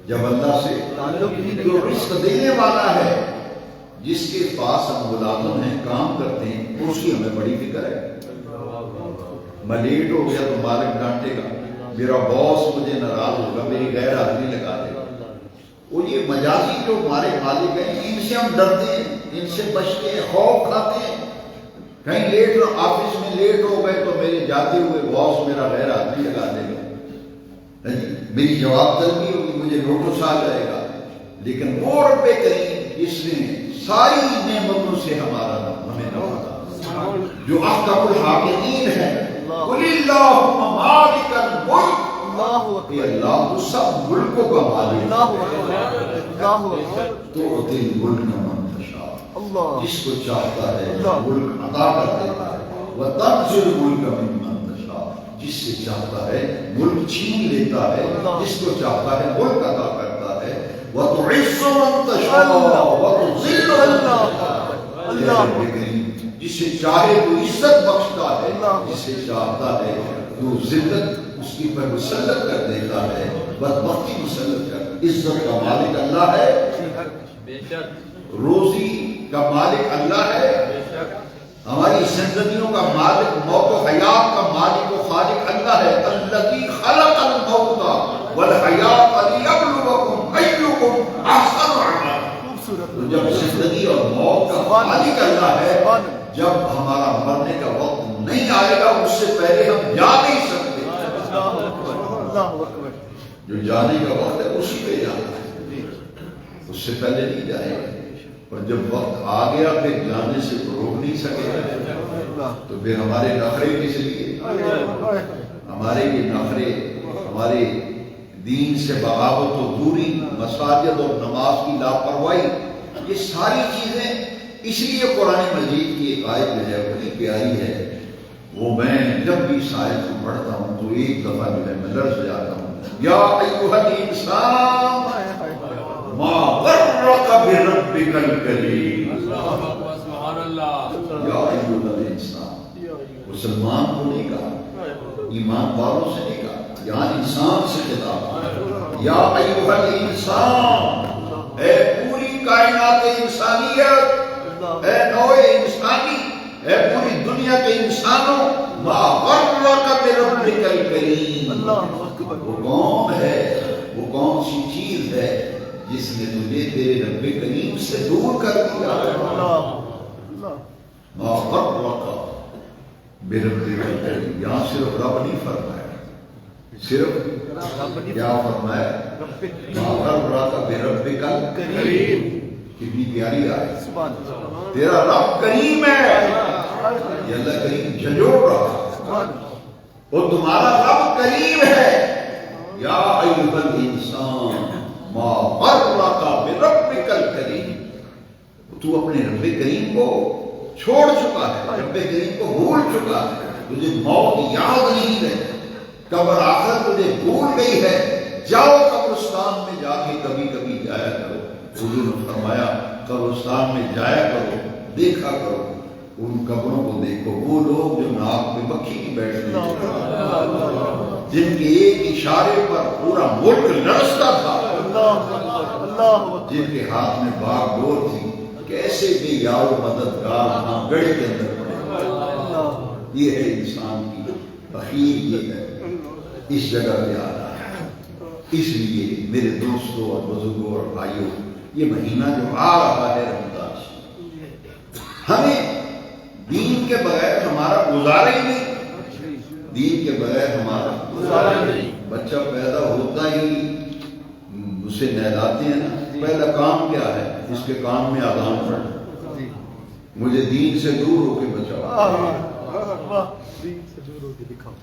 جب اللہ سے جو رزق دینے والا ہے، جس کے پاس ہم ملازم ہیں، کام کرتے ہیں، اس کی ہمیں بڑی فکر ہے۔ میں لیٹ ہو گیا تو مالک ڈانٹے گا، میرا باس مجھے ناراض ہوگا، میری غیر حاضری لگا دے گا۔ وہ یہ مجازی جو ہمارے مالک ہیں، ان سے ہم ڈرتے ہیں، ان سے بچتے ہیں، خوف کھاتے ہیں۔ کہیں لیٹ آفس میں لیٹ ہو گئے تو میرے جاتے ہوئے باس میرا غیر حاضری لگا دے گا، میری جواب طلبی ہوگی، مجھے نوٹس آ جائے گا۔ لیکن وہ رب کریم جس نے ساری نعمتوں سے ہمارا ہمیں نوازا، جو احکم الحاکمین ہے، قل اللہم مالک الملک، کہ اللہ تو سب ملکوں کا مالک ہے، تو دل ملک من تشاء، جس کو چاہتا ہے ملک عطا کر دیتا ہے، وتنزل الملک ممن تشاء، جس سے چاہتا ہے ملک چھین لیتا ہے، جس کو چاہتا ہے ملک عطا کرتا ہے، وتعز من تشاء وتذل من تشاء، جس سے چاہے تو عزت بخشتا ہے، جس سے چاہتا ہے تو ذلت اس کی پر مسلط کر دیتا ہے، بدبختی مسلط کر۔ عزت کا مالک اللہ ہے، روزی کا مالک اللہ ہے، ہماری زندگیوں کا مالک، موت و حیات کا مالک و خالق اللہ ہے۔ الذی خلق الموت والحیات لیبلوکم ایکم احسن عملا۔ تو جب زندگی اور موت کا مالک اللہ ہے، جب ہمارا مرنے کا وقت نہیں آئے گا اس سے پہلے ہم جا نہیں سکتے۔ جو جانے کا وقت ہے اسی پہ جانا ہے، اس سے پہلے نہیں جائے گا، اور جب وقت آ گیا پھر جانے سے روک نہیں سکے تو پھر ہمارے نخرے کس لیے؟ ہمارے یہ نخرے، ہمارے دین سے بغاوت و دوری، مساجد اور نماز کی لاپرواہی، یہ ساری چیزیں اس لیے قرآن مجید کی ایک آیت جو ہے بڑی پیاری ہے، وہ میں جب بھی اس آیت کو پڑھتا ہوں تو ایک دفعہ جو ہے میں لرز جاتا ہوں۔ یا ایھا الانسان ما غرک بربک الکریم، سبحان اللہ، یا ایھا الانسان، مسلمان کو نہیں کہا، ایمان والوں سے نہیں کہا، یہاں انسان سے خطاب، یا ایھا الانسان، اے پوری کائنات انسانیت، اے نوع انسانی، اے پوری دنیا کے انسانوں، ما غرک بربک الکریم، وہ کون ہے، وہ کون سی چیز ہے جس نے تجھے تیرے رب کریم سے دور کر دیا؟ ما غرک بربک الکریم، یہاں صرف رب نہیں فرمایا، صرف کیا فرمایا؟ ما غرک بربک الکریم۔ کتنی پیاری آیت، تیرا رب کریم ہے، یہ اللہ کریم جھنجھوڑ رہا، اور تمہارا رب کریم ہے۔ یا ایھا الانسان ما غرک بربک الکریم، تو اپنے رب کریم کو چھوڑ چکا ہے، رب کریم کو بھول چکا ہے، تجھے موت یاد نہیں ہے، قبر آخر تجھے بھول گئی ہے۔ جاؤ قبرستان میں جا کے کبھی کبھی جایا کرو، حضور نے فرمایا قبرستان میں جایا کرو، دیکھا کرو، ان قبروں کو دیکھو، وہ لوگ جو ناک میں مکھی کی بیٹھتے ہیں، جن کے ایک اشارے پر پورا ملک لرزتا تھا، جن کے ہاتھ میں باغ ڈور تھی، کیسے بھی یار مددگار وہاں گڑی کے اندر پڑے۔ یہ ہے انسان کی اخیر، یہ ہے اس جگہ پہ آ رہا ہے۔ اس لیے میرے دوستوں اور بزرگوں اور بھائیوں، یہ مہینہ جو آ رہا ہے رمضان، ہمیں دین کے بغیر ہمارا گزارا ہی نہیں، دین کے بغیر ہمارا گزارا ہی نہیں۔ بچہ پیدا ہوتا ہی اسے نہلاتے ہیں نا، پہلا کام کیا ہے؟ اس کے کان میں اذان پڑھنا، مجھے دین سے دور ہو کے بچاؤ۔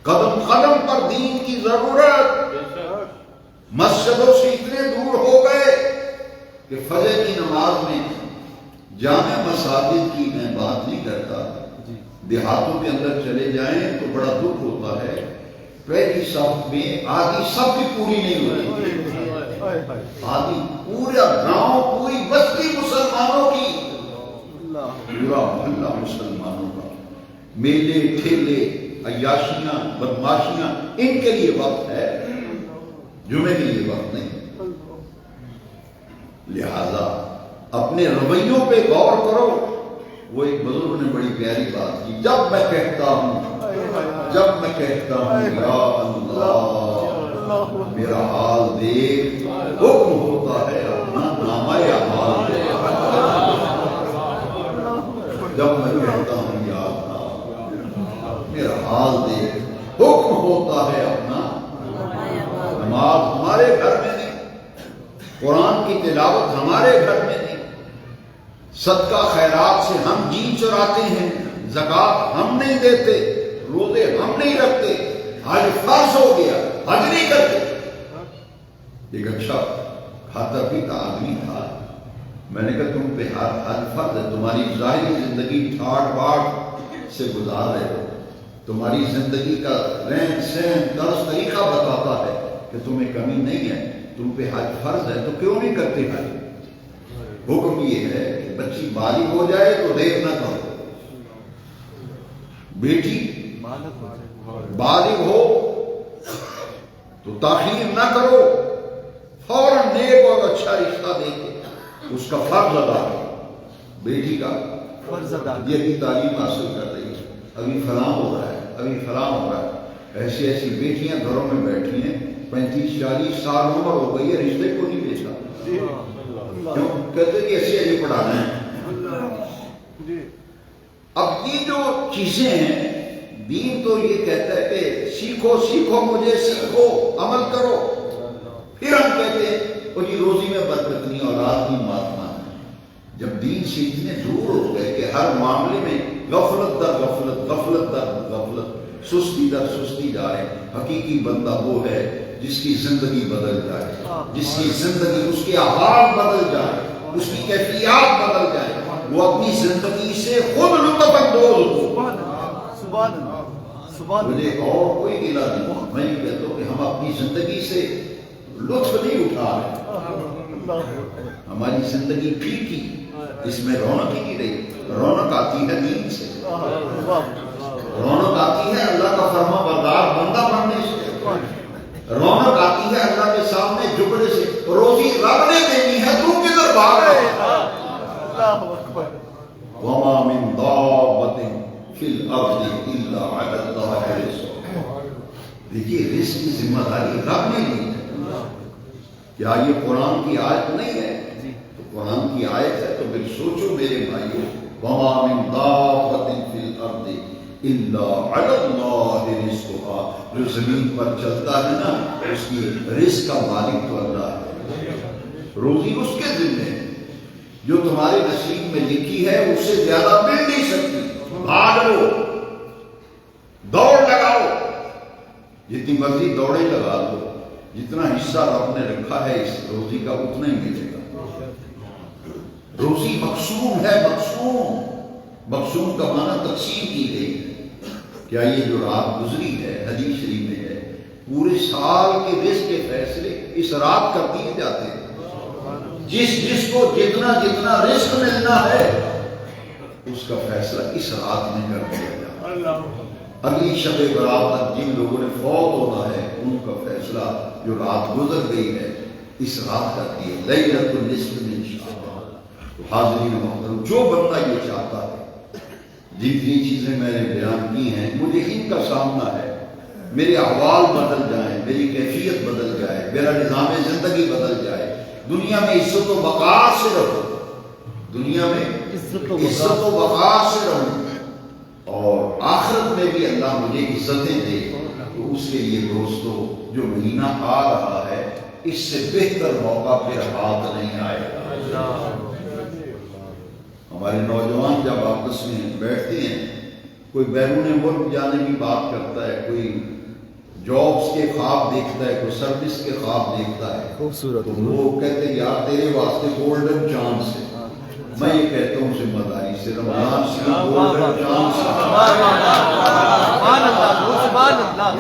قدم قدم پر دین کی ضرورت، مسجدوں سے اتنے دور ہو گئے کہ فجر کی نماز میں جامع مساجد کی میں بات نہیں کرتا، دیہاتوں کے اندر چلے جائیں تو بڑا دکھ ہوتا ہے، پہلی صف میں آدھی صف بھی پوری نہیں ہوتی، آدھی پورا گاؤں پوری بستی مسلمانوں کی، پورا محلہ مسلمانوں کا، میلے ٹھیلے عیاشیاں بدماشیاں ان کے لیے وقت ہے، جمعے کے لیے وقت نہیں۔ لہذا اپنے رویوں پہ غور کرو۔ وہ ایک بزرگ نے بڑی پیاری بات کی، جب میں کہتا ہوں یا اللہ میرا حال دیکھ، حکم ہوتا ہے اپنا نامہ اعمال دیکھ۔ جب میں کہتا ہوں یا اللہ میرا حال دیکھ، حکم ہوتا ہے اپنا نماز ہمارے گھر میں نہیں، قرآن کی تلاوت ہمارے گھر میں نہیں، صدقہ خیرات سے ہم جی چراتے ہیں، زکوٰۃ ہم نہیں دیتے، روزے ہم نہیں رکھتے، حج فرض ہو گیا حج نہیں کرتے۔ ایک اچھا کھاتا پیتا آدمی تھا، میں نے کہا تم پہ حج فرض ہے، تمہاری ظاہری زندگی ٹھاٹ باٹ سے گزار رہے ہو، تمہاری زندگی کا رہن سہن طرز طریقہ بتاتا ہے کہ تمہیں کمی نہیں ہے، تم پہ حج فرض ہے تو کیوں نہیں کرتے حج؟ حکم یہ ہے کہ بچی بالغ ہو جائے تو دیر نہ کرو، بیٹی بالغ ہو تو تاخیر نہ کرو، فوراً نیک اور اچھا رشتہ دے کے اس کا فرض ادا کرو۔ بیٹی کا فرض ادا یہ تعلیم حاصل کر رہی ہے، ابھی فلاں ہو رہا ہے، ابھی فلاں ہو رہا ہے، ایسی ایسی بیٹیاں گھروں میں بیٹھی ہیں، 35-40 سال عمر ہو گئی ہے، رشتے کو نہیں بھیجا، کیوں؟ کہتے کہ ایسے ایسے پڑھانا ہے۔ اب یہ جو چیزیں ہیں، دین تو یہ کہتا ہے کہ سیکھو سیکھو مجھے سیکھو، عمل کرو، پھر ہم کہتے ہیں وہ جی روزی میں برکت نہیں، اولاد نہیں، ماتما نہیں۔ جب دین سے اتنے دور ہو گئے کہ ہر معاملے میں غفلت در غفلت، غفلت در غفلت، سستی در سستی جا رہے ہیں۔ حقیقی بندہ وہ ہے جس کی زندگی بدل جائے، جس کی زندگی، اس کے احوال بدل جائے، اس کی کیفیات بدل جائے، وہ اپنی زندگی سے خود لطف اندوز ہو۔ مجھے اور کوئی گلہ نہیں، میں یہ کہتا ہوں کہ ہم اپنی زندگی سے لطف نہیں اٹھا رہے، ہماری زندگی پھیکی، اس میں رونق ہی نہیں رہی۔ رونق آتی ہے دین سے، رونق آتی ہے اللہ کا فرما بردار بندہ بننے سے، رونق آتی ہے اللہ کے سامنے جھکنے سے۔ روزی رب نے دینی ہے، تو کدھر بھاگ رہا ہے؟ وَمَا مِن دَابَّةٍ فِي الْأَرْضِ إِلَّا عَلَى اللَّهِ رِزْقُهَا۔ دیکھیے رزق کی ذمہ داری رب نے لی ہے۔ کیا یہ قرآن کی آیت نہیں ہے؟ تو قرآن کی آیت ہے، تو پھر سوچو میرے بھائیو، وَمَا مِن دَابَّةٍ فِي الْأَرْضِ إِلَّا عَلَى اللَّهِ رِزْقُهَا۔ جو زمین پر چلتا ہے نا، اس کی رزق کا مالک تو اللہ ہے، روزی اس کے ذمہ ہے، جو تمہارے نصیب میں لکھی ہے اس سے زیادہ مل نہیں سکتی۔ بھاگو، دوڑ لگاؤ، جتنی مرضی دوڑے لگا دو، جتنا حصہ رب نے رکھا ہے اس روزی کا اتنا ہی ملے گا۔ روزی مقسوم ہے، مقسوم، مقسوم کا معنی تقسیم کی گئی ہے۔ کیا یہ جو رات گزری ہے، حدیث شریف میں ہے، پورے سال کے رزق کے فیصلے اس رات کر دیے جاتے ہیں۔ جس کو جتنا جتنا رزق ملنا ہے اس کا فیصلہ اس رات میں کر دیا جاتا ہے۔ اگلی شب برات تک جن لوگوں نے فوت ہونا ہے ان کا فیصلہ جو رات گزر گئی ہے اس رات کا دیا، لیلۃ النصف من شعبان۔ تو حاضرین محترم، جو بندہ یہ چاہتا ہے، جتنی چیزیں میں نے بیان کی ہیں مجھے ان کا سامنا ہے، میرے احوال بدل جائیں، میری کیفیت بدل جائے، میرا نظام زندگی بدل جائے، دنیا میں عزت و وقار سے رہو، دنیا میں عزت و وقار سے رہو، اور آخرت میں بھی اللہ مجھے عزتیں دے، تو اس کے لیے دوستو جو مہینہ آ رہا ہے اس سے بہتر موقع پھر ہاتھ نہیں آئے گا۔ ہمارے نوجوان جب آپس میں بیٹھتے ہیں، کوئی بیرون ملک جانے کی بات کرتا ہے، کوئی جابس کے خواب دیکھتا ہے، کوئی سروس کے خواب دیکھتا ہے، خوبصورت، تو وہ کہتے ہیں یار تیرے واسطے گولڈن چانس ہے، میں یہ کہتا ہوں ذمہ داری سے رمضان سے گولڈن چانس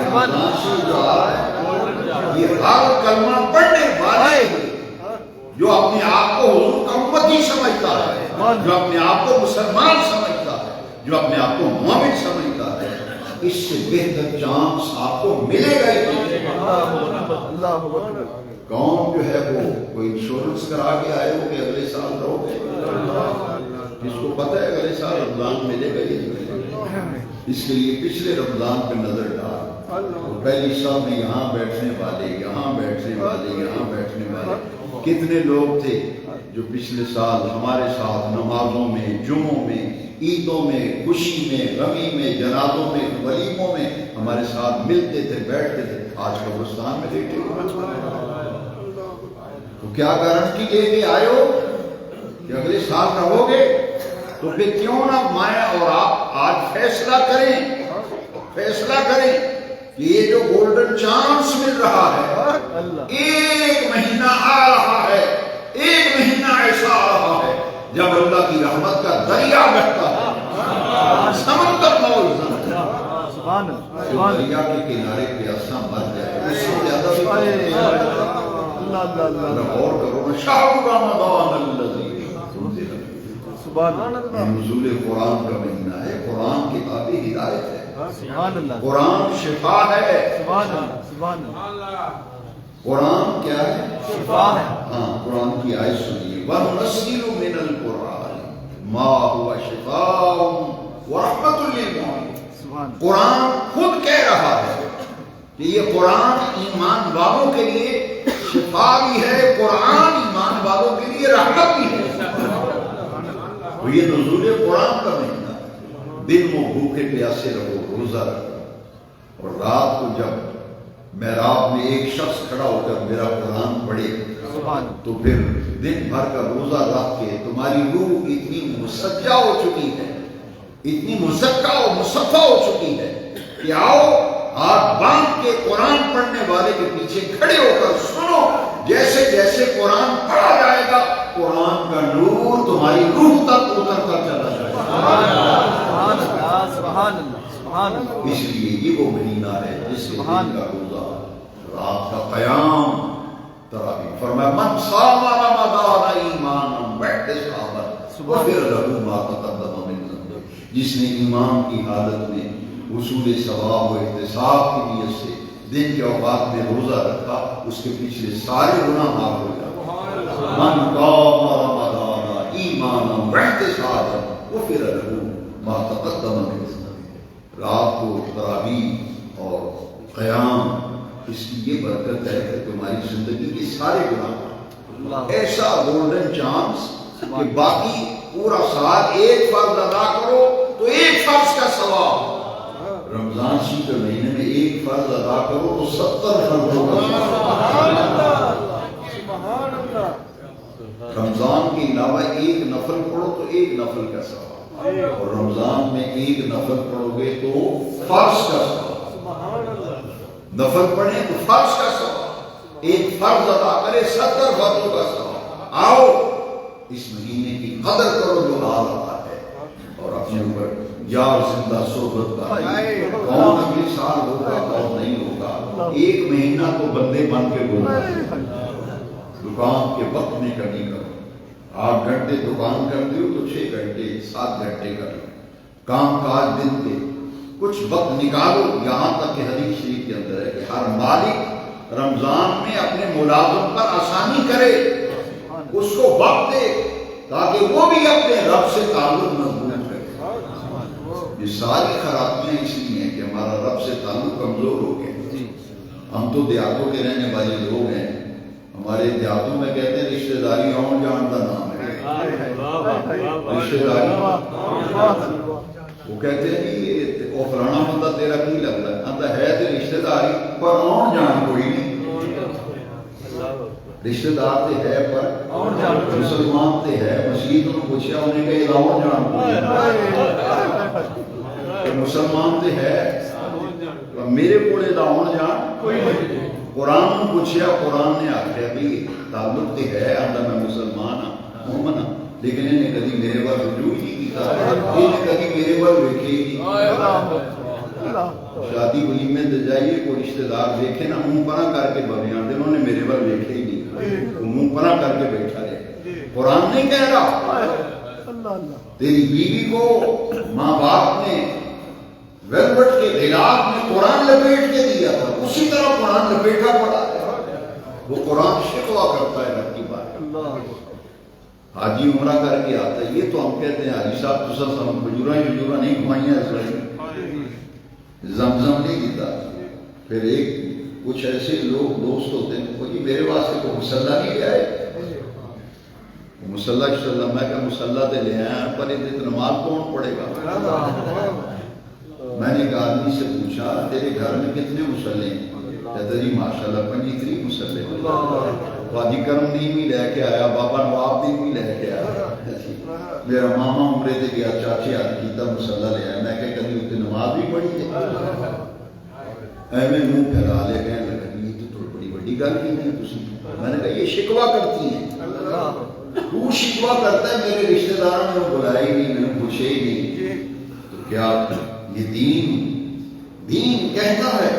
رمضان سے جو آ رہا ہے یہ ہر کلمہ پڑھنے والے جو اپنے آپ کو حضور کا امتی سمجھتا ہے، جو اپنے آپ کو مسلمان سمجھتا ہے، جو اپنے آپ کو مومن سمجھتا ہے، اس سے بہتر چانس آپ کو ملے گا ہی نہیں۔ قوم جو ہے وہ کوئی انشورنس کرا کے آئے ہو کہ اگلے سال رہو گے، جس کو پتہ ہے اگلے سال رمضان ملے گا ہی نہیں۔ اس کے لیے پچھلے رمضان پہ نظر ڈال، پہلی صف میں یہاں بیٹھنے والے، یہاں بیٹھنے والے، یہاں بیٹھنے والے کتنے لوگ تھے جو پچھلے سال ہمارے ساتھ نمازوں میں، جمعوں میں، عیدوں میں، خوشی میں، غمی میں، جنازوں میں، ولیموں میں ہمارے ساتھ ملتے تھے، بیٹھتے تھے، آج قبرستان میں بیٹھے ہوئے۔ تو کیا گارنٹی لے کے آئے ہو کہ اگلے سال رہو گے؟ تو پھر کیوں نہ میں اور آپ آج فیصلہ کریں کہ یہ جو گولڈن چانس مل رہا ہے، ایک مہینہ آ رہا ہے، ایک مہینہ ایسا آ رہا ہے جب اللہ کی رحمت کا دریا بہتا ہے، سمندر موجود ہے، دریا کے کنارے پیاسا مر جائے، اس سے زیادہ غور کرو نا۔ شہر رمضان الذی نزول قرآن کا مہینہ ہے، قرآن کتاب ہدایت ہے، قرآن شفا ہے، قرآن کیا ہے؟ شفا ہے۔ ہاں، قرآن کی آیت سنیے، وَنُنَزِّلُ مِنَ الْقُرْآنِ مَا هُوَ شِفَاءٌ وَرَحْمَةٌ لِّلْمُؤْمِنِينَ۔ قرآن خود کہہ رہا ہے کہ یہ قرآن ایمان والوں کے لیے شفا بھی ہے، قرآن ایمان والوں کے لیے رحمت بھی ہے۔ تو یہ نزول قرآن کا مہینہ ہے، دن میں بھوکے پیاسے رہو، روزہ رکھو، اور رات کو جب محراب میں ایک شخص کھڑا ہو کر میرا قرآن پڑھے تو پھر دن بھر کا روزہ رکھ کے تمہاری روح اتنی مسجع ہو چکی ہے، اتنی مزکہ و مصفہ ہو چکی ہے کہ آؤ ہاتھ باندھ کے قرآن پڑھنے والے کے پیچھے کھڑے ہو کر سنو، جیسے جیسے قرآن پڑھا جائے گا قرآن کا نور تمہاری روح تک اتر کر چلا جائے گا۔ اس لیے یہ وہ مہینہ ہے جس سے دن کا روزہ، رات کا قیام، تراویح، فرمایا من صام رمضان ایمانا واحتسابا غفر له ما تقدم من ذنبه، جس نے ایمان کی حالت میں وصول ثواب و احتساب کی نیت سے دن کے اوقات میں روزہ رکھا، اس کے پچھلے سارے گناہ معاف ہو جاتے۔ من قام رمضان ایمانا واحتسابا غفر له ما تقدم من ذنبه۔ رات کو تراویح اور قیام، اس کی یہ برکت ہے کہ تمہاری زندگی کے سارے گناہ، ایسا گولڈن چانس کہ باقی پورا سال ایک فرض ادا کرو تو ایک فرض کا ثواب، رمضان شریف کے مہینے میں ایک فرض ادا کرو تو 70 فرضوں کا ثواب، رمضان کے علاوہ ایک نفل پڑھو تو ایک نفل کا ثواب، اور رمضان میں ایک نفل پڑھو گے تو فرض کا ثواب، نفل پڑھیں تو فرض کا ثواب، ایک فرض ادا کرے 70 فرضوں کا ثواب۔ آؤ اس مہینے کی قدر کرو جو آ رہا ہے، اور اپنے اوپر یار زندہ صحبت کا کون اگلے سال ہوگا کون نہیں ہوگا، ایک مہینہ تو بندے بن کے گزارو، دکان کے وقت میں کمی کرو، 8 گھنٹے دکان کرتے ہو تو 6 گھنٹے 7 گھنٹے کر لو، کام کاج دن کے کچھ وقت نکالو، یہاں تک کہ حدیث شریف کے اندر ہے کہ ہر مالک رمضان میں اپنے ملازم پر آسانی کرے، اس کو وقت دے تاکہ وہ بھی اپنے رب سے تعلق مضبوط کرے۔ یہ ساری خرابیاں اس لیے ہیں کہ ہمارا رب سے تعلق کمزور ہو گیا۔ ہم تو دیہاتوں کے رہنے والے لوگ ہیں، ہمارے دیہاتوں میں کہتے ہیں رشتہ داری آن جان کا نام ہے، رشتہ داری وہ کہتے ہیں کہ وہ فلانا بندہ تیرا کی لگتا ہے تو رشتہ داری پر آن جان کوئی نہیں، رشتہ دار تے ہے پر مسلمان تے ہے، مسجد انہوں پوچھا انہیں کہ یہ آن جان کوئی مسلمان تے ہے، میرے کوڑے دا آن جان قرآن پوچھا، قرآن نے آخیا بھی تعلق تے ہے، آدھا میں مسلمان ہوں مومن ہوں، لیکن انہیں کبھی میرے وال رجوع ہی نہیں کیتا، انہیں کبھی میرے وال ویکھے ہی نہیں۔ شادی ولیمے تے جائیے کوئی رشتہ دار دیکھے نا منہ پرا کر کے بولیاں دے، انہوں نے میرے وال ویکھے ہی نہیں، وہ منہ پرا کر کے بیٹھا رہے۔ قرآن نہیں کہہ رہا تیری بیوی کو ماں باپ نے ویلوٹ کے غلاف میں قرآن لپیٹ کے دیا تھا، اسی طرح قرآن لپیٹا پڑا ہے۔ وہ قرآن شکوا کرتا ہے رب کی بات۔ حاجی عمرہ کر کے آتا ہے، یہ تو ہم کہتے ہیں حاجی صاحب تو سب کھجورا نہیں کھوائیاں اس وقت، زمزم نہیں دیتا۔ پھر ایک کچھ ایسے لوگ دوست ہوتے ہیں وہ جی میرے واسطے کو مسلح نہیں لے آئے، مسلح میں کہا مسلح تے لے آیا پر یہ نماز کون پڑھے گا؟ میں نے ایک آدمی سے پوچھا تیرے گھر میں کتنے مسلح ہیں؟ کہتا جی ماشاءاللہ 25 مسلح، وادی کرم نہیں بھی لے کے آیا، بابا نواب نہیں بھی لے کے آیا، میرا ماما عمرے تے گیا چاچے آج کیتا مسلح لے آیا، میں کہ کبھی اتنے نماز بھی پڑھی ہے؟ ایویں منہ پھیلا لے کہنے لگا یہ تو بڑی بڑی گل کی نہیں تسی۔ میں نے کہا یہ شکوا کرتی ہیں، تو شکوا کرتا ہے میرے رشتہ داروں نے بلائے ہی نہیں، میں نے پوچھے ہی نہیں، تو کیا یہ دین کہتا ہے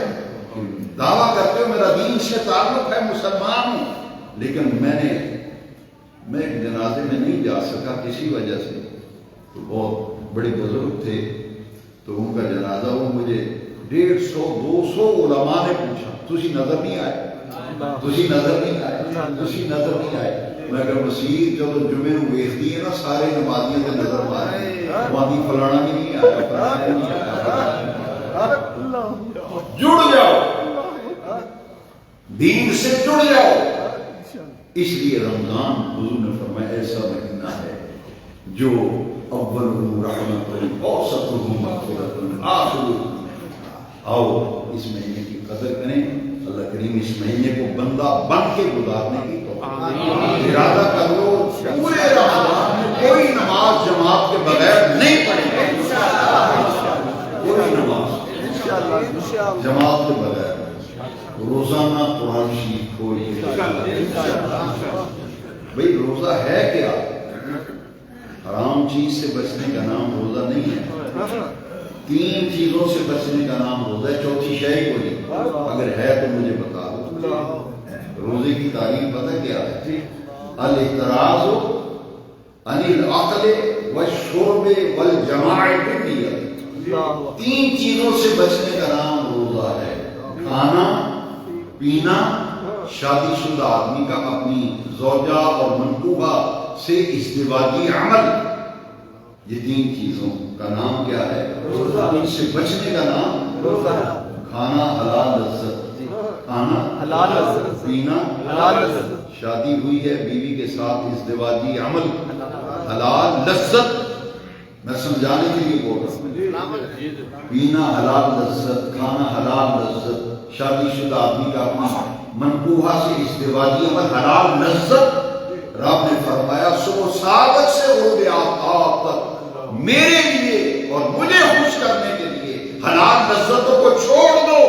دعویٰ کرتے ہو میرا دین سے تعلق ہے، مسلمان ہوں، لیکن میں ایک جنازے میں نہیں جا سکا کسی وجہ سے، تو بہت بڑے بزرگ تھے تو ان کا جنازہ وہ مجھے 150-200 علماء نے پوچھا تسی نظر نہیں آئے، تسی نظر نہیں آئے، تسی نظر نہیں آئے۔ میں کہ مسیح جب جمعے نو ویکھدی ہے نا سارے نمازیاں تے نظر مارے، وادی فلانا بھی نہیں آیا، فلانا بھی نہیں آیا۔ جڑ جاؤ، دین سے جڑ جاؤ۔ اس لیے رمضان حضور نے فرمایا ایسا مہینہ ہے جو اول رحمت اوسط مغفرت آخر۔ آؤ اس مہینے کی قدر کریں، اللہ کریم اس مہینے کو بندہ بن کے گزارنے کی توفیق۔ ارادہ کر لو پورے رمضان میں کوئی نماز جماعت کے بغیر نہیں پڑھے گا، کوئی نماز جماعت کے بغیر، روزانہ قرآن شریف کھولیے۔ بھئی روزہ ہے کیا؟ حرام چیز سے بچنے کا نام روزہ نہیں ہے، 3 چیزوں سے بچنے کا نام روزہ ہے، چوتھی شے کوئی اگر ہے تو مجھے بتا دو۔ روزے کی تعریف پتہ کیا ہے؟ الاحتراز عن العقل والشرب والجماع بالنیت، 3 چیزوں سے بچنے کا نام روزہ ہے، کھانا پینا، شادی شدہ آدمی کا اپنی زوجہ اور منکوبہ سے ازدواجی عمل، یہ 3 چیزوں کا نام کیا ہے؟ ان سے بچنے کا نام روزہ ہے۔ کھانا حلال لذت، کھانا حلال لذت، پینا حلال لذت، شادی ہوئی ہے بیوی کے ساتھ ازدواجی عمل حلال لذت، میں سمجھانے کے لیے بول رہا ہوں، پینا حلال لذت، کھانا حلال لذت، شادی شدہ آدمی کا اپنی منکوحہ سے ازدواجی عمل حلال لذت۔ رب نے فرمایا صبح صادق سے غروب آفتاب تک میرے لیے اور مجھے خوش کرنے کے لیے حلال لذتوں کو چھوڑ دو،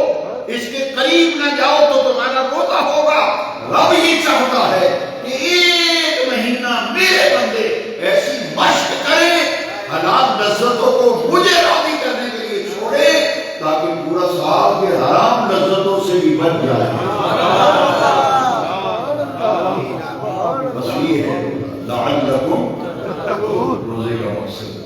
اس کے قریب نہ جاؤ تو تمہارا روزہ ہوگا۔ رب ہی چاہتا ہے کہ ایک مہینہ میرے بندے ایسی مشق کریں، حلال لذتوں کو مجھے راضی کرنے کے لیے چھوڑے، تاکہ پورا سال کے حرام لذتوں سے بھی بچ جائے۔ بس یہ ہے لعلکم روزے کا مقصد۔